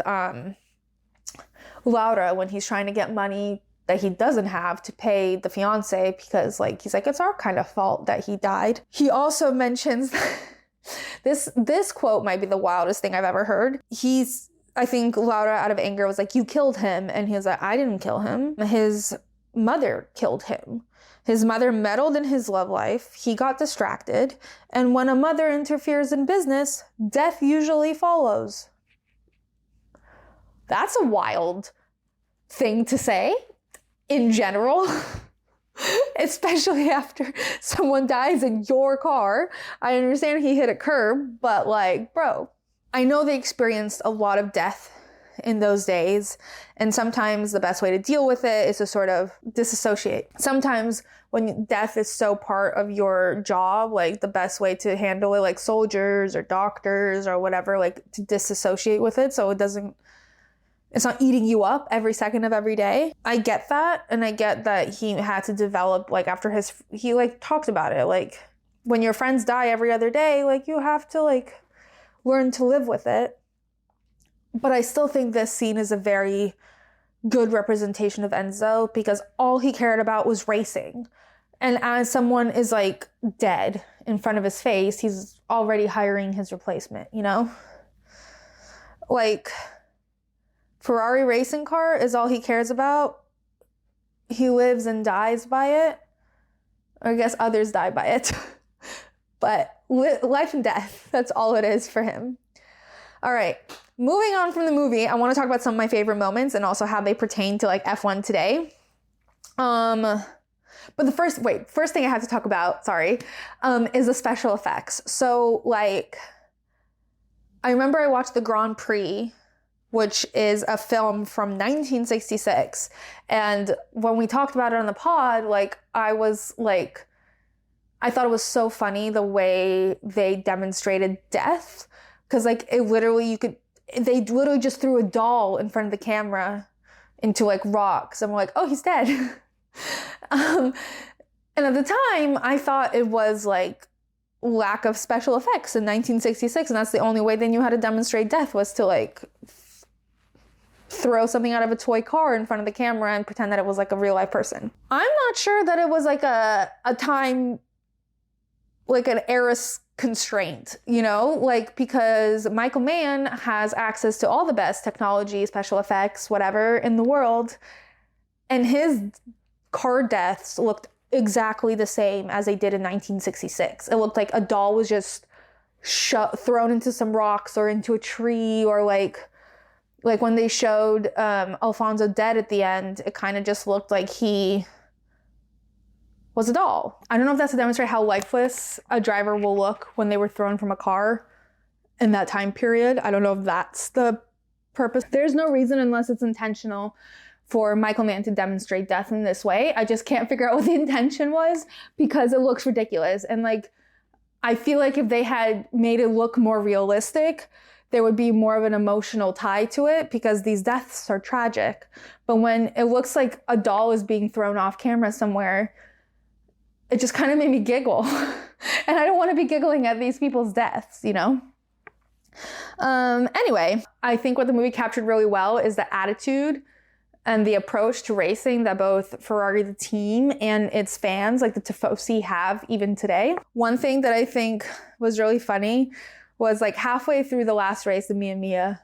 Laura when he's trying to get money that he doesn't have to pay the fiance because, like, he's like, it's our kind of fault that he died. He also mentions this quote might be the wildest thing I've ever heard. I think Laura, out of anger, was like, "You killed him." And he was like, "I didn't kill him. His mother killed him. His mother meddled in his love life. He got distracted. And when a mother interferes in business, death usually follows." That's a wild thing to say in general, especially after someone dies in your car. I understand he hit a curb, but like, bro, I know they experienced a lot of death in those days, and sometimes the best way to deal with it is to sort of disassociate. Sometimes when death is so part of your job, like the best way to handle it, like soldiers or doctors or whatever, like to disassociate with it so it's not eating you up every second of every day. I get that, and I get that he had to develop, like after he like talked about it, like when your friends die every other day, like you have to like learn to live with it. But I still think this scene is a very good representation of Enzo because all he cared about was racing. And as someone is like dead in front of his face, he's already hiring his replacement, you know? Like, Ferrari racing car is all he cares about. He lives and dies by it. Or I guess others die by it. But life and death, that's all it is for him. All right. Moving on from the movie, I want to talk about some of my favorite moments and also how they pertain to like F1 today. But the first thing I have to talk about, is the special effects. So like, I remember I watched the Grand Prix, which is a film from 1966. And when we talked about it on the pod, like I thought it was so funny the way they demonstrated death. Cause like they literally just threw a doll in front of the camera into like rocks. And we're like, oh, he's dead. And at the time I thought it was like lack of special effects in 1966. And that's the only way they knew how to demonstrate death was to like throw something out of a toy car in front of the camera and pretend that it was like a real life person. I'm not sure that it was like a time, like an era constraint, you know, like because Michael Mann has access to all the best technology, special effects, whatever in the world. And his car deaths looked exactly the same as they did in 1966. It looked like a doll was just thrown into some rocks or into a tree, or like when they showed Alfonso dead at the end, it kind of just looked like he was a doll. I don't know if that's to demonstrate how lifeless a driver will look when they were thrown from a car in that time period. I don't know if that's the purpose. There's no reason, unless it's intentional, for Michael Mann to demonstrate death in this way. I just can't figure out what the intention was because it looks ridiculous. And like, I feel like if they had made it look more realistic, there would be more of an emotional tie to it because these deaths are tragic. But when it looks like a doll is being thrown off camera somewhere, it just kind of made me giggle. And I don't want to be giggling at these people's deaths, you know? Anyway, I think what the movie captured really well is the attitude and the approach to racing that both Ferrari, the team, and its fans, like the Tifosi, have even today. One thing that I think was really funny was like halfway through the last race, the Mila,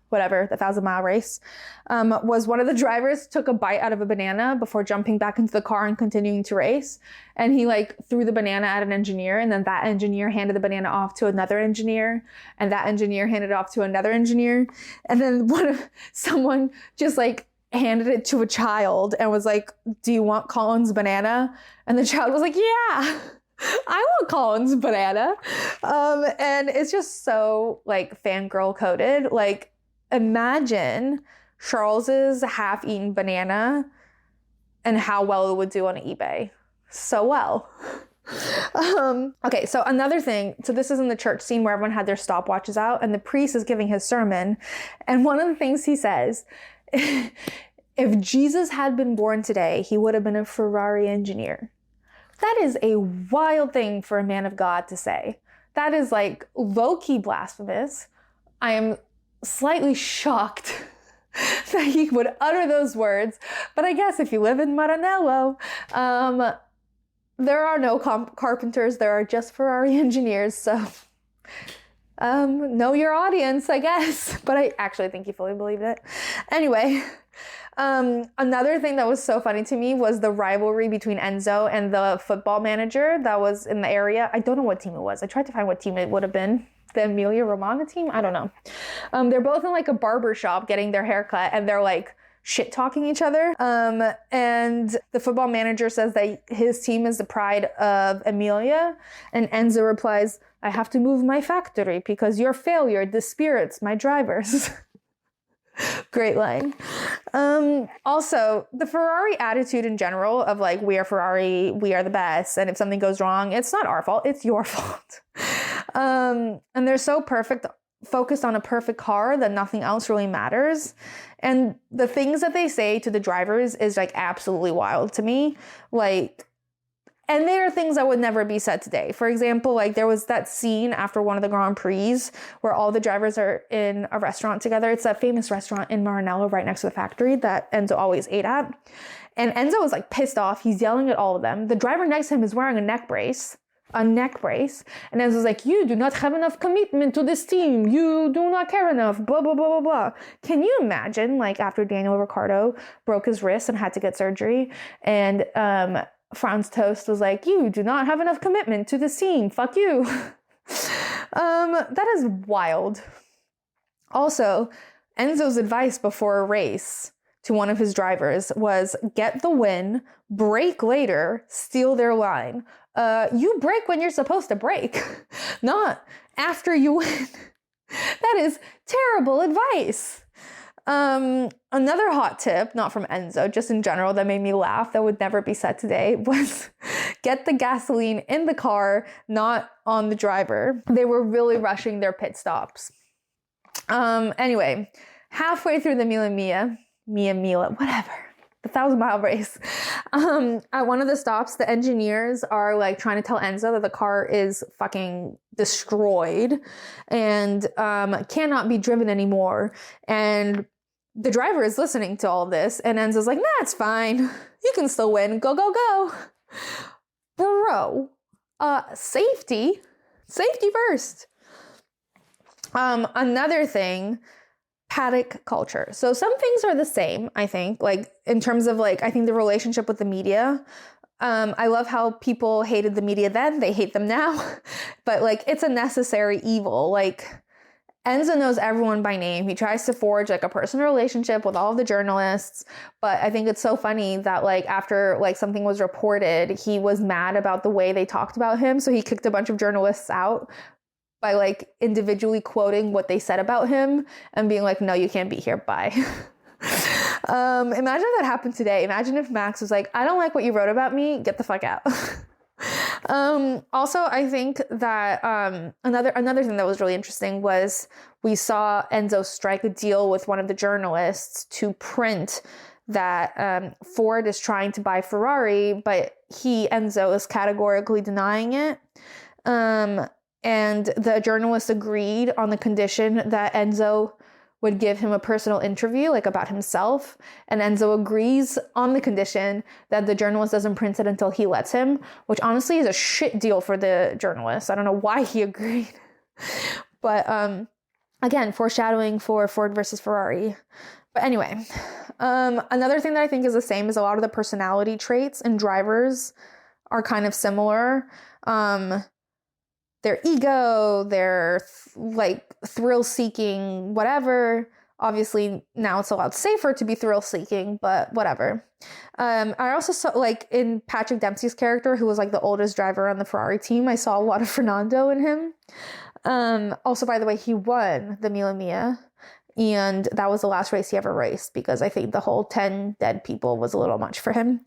whatever, the 1,000-mile race, was one of the drivers took a bite out of a banana before jumping back into the car and continuing to race. And he like threw the banana at an engineer, and then that engineer handed the banana off to another engineer, and that engineer handed it off to another engineer. And then someone just like handed it to a child and was like, "Do you want Colin's banana?" And the child was like, "Yeah, I want Colin's banana." And it's just so like fangirl coded. Like, imagine Charles's half-eaten banana and how well it would do on eBay. So well. Okay, so another thing, so this is in the church scene where everyone had their stopwatches out and the priest is giving his sermon. And one of the things he says, if Jesus had been born today, he would have been a Ferrari engineer. That is a wild thing for a man of God to say. That is like low-key blasphemous. I am slightly shocked that he would utter those words. But I guess if you live in Maranello, there are no carpenters. There are just Ferrari engineers. So know your audience, I guess. But I actually think he fully believed it. Anyway, another thing that was so funny to me was the rivalry between Enzo and the football manager that was in the area. I don't know what team it was. I tried to find what team it would have been. The Emilia Romagna team? I don't know. They're both in like a barber shop getting their hair cut and they're like shit talking each other. And the football manager says that his team is the pride of Emilia. And Enzo replies, I have to move my factory because your failure dispirits my drivers. Great line. Also, the Ferrari attitude in general of like, we are Ferrari, we are the best. And if something goes wrong, it's not our fault, it's your fault. And they're so focused on a perfect car that nothing else really matters. And the things that they say to the drivers is like absolutely wild to me. Like, and there are things that would never be said today. For example, like there was that scene after one of the Grand Prix where all the drivers are in a restaurant together. It's that famous restaurant in Maranello right next to the factory that Enzo always ate at. And Enzo was like pissed off. He's yelling at all of them. The driver next to him is wearing a neck brace. And Enzo's like, you do not have enough commitment to this team. You do not care enough. Blah, blah, blah, blah, blah. Can you imagine like after Daniel Ricciardo broke his wrist and had to get surgery and, Franz Toast was like, you do not have enough commitment to the scene. Fuck you. That is wild. Also, Enzo's advice before a race to one of his drivers was get the win, brake later, steal their line. You brake when you're supposed to brake, not after you win. That is terrible advice. Another hot tip, not from Enzo, just in general, that made me laugh, that would never be said today, was get the gasoline in the car, not on the driver. They were really rushing their pit stops. Anyway, halfway through the Mila, whatever, the 1,000-mile race, at one of the stops, the engineers are like trying to tell Enzo that the car is fucking destroyed and cannot be driven anymore. And the driver is listening to all of this, and Enzo's like, nah, it's fine. You can still win. Go, go, go. Bro, safety first. Another thing, paddock culture. So some things are the same, I think, like in terms of like, I think the relationship with the media. I love how people hated the media then, they hate them now, but like, it's a necessary evil. Like, Enzo knows everyone by name. He tries to forge like a personal relationship with all of the journalists. But I think it's so funny that like after like something was reported, he was mad about the way they talked about him. So he kicked a bunch of journalists out by like individually quoting what they said about him and being like, no, you can't be here. Bye. Imagine if that happened today. Imagine if Max was like, I don't like what you wrote about me. Get the fuck out. Also, I think that another thing that was really interesting was we saw Enzo strike a deal with one of the journalists to print that Ford is trying to buy Ferrari, but Enzo, is categorically denying it. And the journalist agreed on the condition that Enzo would give him a personal interview, like about himself. And Enzo agrees on the condition that the journalist doesn't print it until he lets him, which honestly is a shit deal for the journalist. I don't know why he agreed. But again, foreshadowing for Ford versus Ferrari. But anyway, another thing that I think is the same is a lot of the personality traits in drivers are kind of similar. Their ego, their like thrill-seeking, whatever. Obviously, now it's a lot safer to be thrill-seeking, but whatever. I also saw, like, in Patrick Dempsey's character, who was like the oldest driver on the Ferrari team, I saw a lot of Fernando in him. Also, by the way, he won the Mila Mia. And that was the last race he ever raced because I think the whole 10 dead people was a little much for him.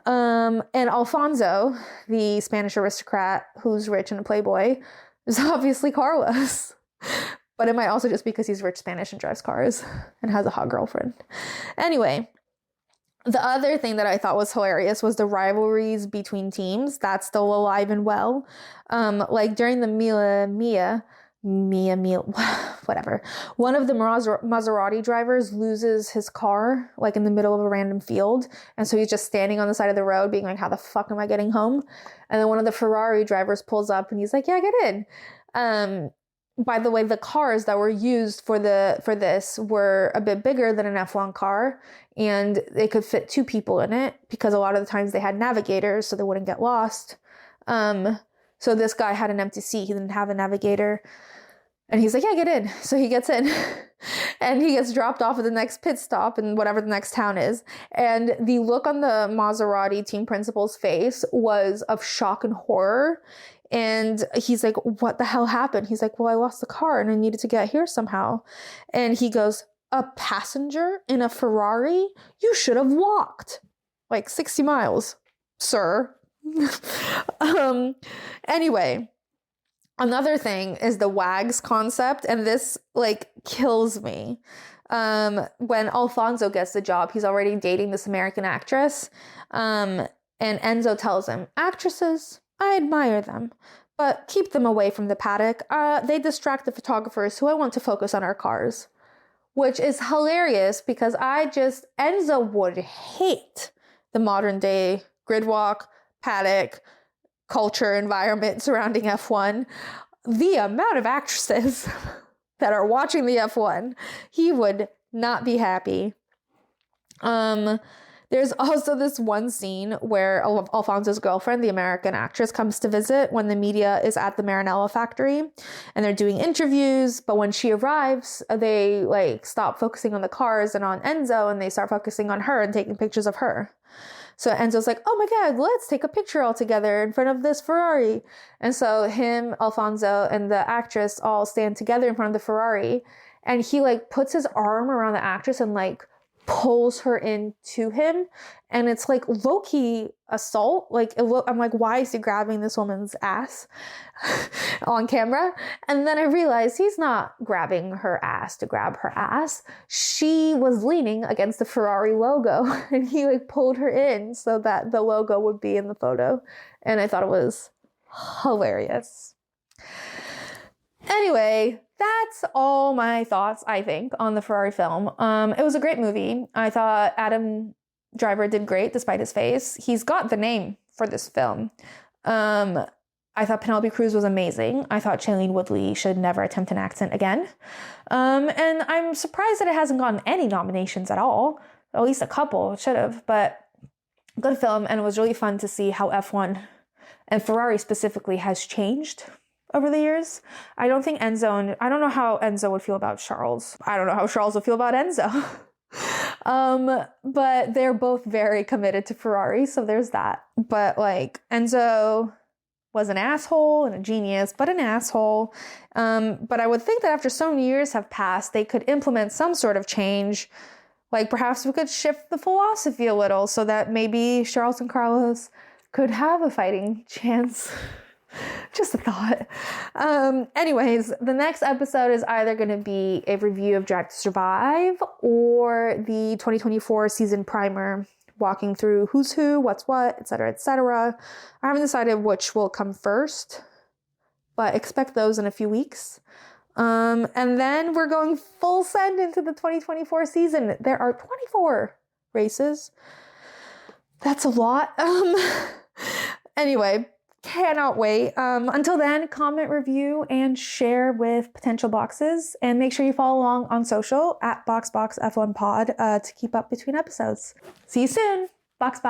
And Alfonso, the Spanish aristocrat who's rich and a playboy, is obviously Carlos. But it might also just be because he's rich Spanish and drives cars and has a hot girlfriend. Anyway, the other thing that I thought was hilarious was the rivalries between teams. That's still alive and well. Like during the Mia, whatever. One of the Maserati drivers loses his car like in the middle of a random field. And so he's just standing on the side of the road being like, how the fuck am I getting home? And then one of the Ferrari drivers pulls up and he's like, yeah, get in. By the way, the cars that were used for this were a bit bigger than an F1 car, and they could fit 2 people in it because a lot of the times they had navigators so they wouldn't get lost. So this guy had an empty seat. He didn't have a navigator. And he's like, yeah, get in. So he gets in and he gets dropped off at the next pit stop in whatever the next town is. And the look on the Maserati team principal's face was of shock and horror. And he's like, what the hell happened? He's like, well, I lost the car and I needed to get here somehow. And he goes, a passenger in a Ferrari? You should have walked like 60 miles, sir. Anyway, another thing is the WAGs concept. And this like kills me. When Alfonso gets the job, he's already dating this American actress. And Enzo tells him, actresses, I admire them, but keep them away from the paddock. They distract the photographers who I want to focus on our cars. Which is hilarious because Enzo would hate the modern day grid walk, paddock, culture, environment surrounding F1. The amount of actresses that are watching the F1, he would not be happy. There's also this one scene where Alfonso's girlfriend, the American actress, comes to visit when the media is at the Maranello factory and they're doing interviews. But when she arrives, they like stop focusing on the cars and on Enzo and they start focusing on her and taking pictures of her. So Enzo's like, oh my God, let's take a picture all together in front of this Ferrari. And so him, Alfonso, and the actress all stand together in front of the Ferrari. And he like puts his arm around the actress and like pulls her into him, and it's like low-key assault. Like I'm like, why is he grabbing this woman's ass on camera? And then I realized he's not grabbing her ass to grab her ass. She was leaning against the Ferrari logo and he like pulled her in so that the logo would be in the photo. And I thought it was hilarious. Anyway, that's all my thoughts, I think, on the Ferrari film. It was a great movie. I thought Adam Driver did great despite his face. He's got the name for this film. I thought Penelope Cruz was amazing. I thought Shailene Woodley should never attempt an accent again. And I'm surprised that it hasn't gotten any nominations at all. At least a couple. It should have. But good film, and it was really fun to see how F1 and Ferrari specifically has changed over the years. I don't know how Enzo would feel about Charles. I don't know how Charles would feel about Enzo. But they're both very committed to Ferrari, so there's that. But like, Enzo was an asshole and a genius, but an asshole. But I would think that after so many years have passed, they could implement some sort of change. Like perhaps we could shift the philosophy a little so that maybe Charles and Carlos could have a fighting chance. Just a thought. Anyways, the next episode is either going to be a review of Drive to Survive or the 2024 season primer, walking through who's who, what's what, etc., etc. I haven't decided which will come first, but expect those in a few weeks. And then we're going full send into the 2024 season. There are 24 races. That's a lot. Anyway, cannot wait. Until then, comment, review, and share with potential boxes. And make sure you follow along on social at BoxBoxF1Pod to keep up between episodes. See you soon. Box.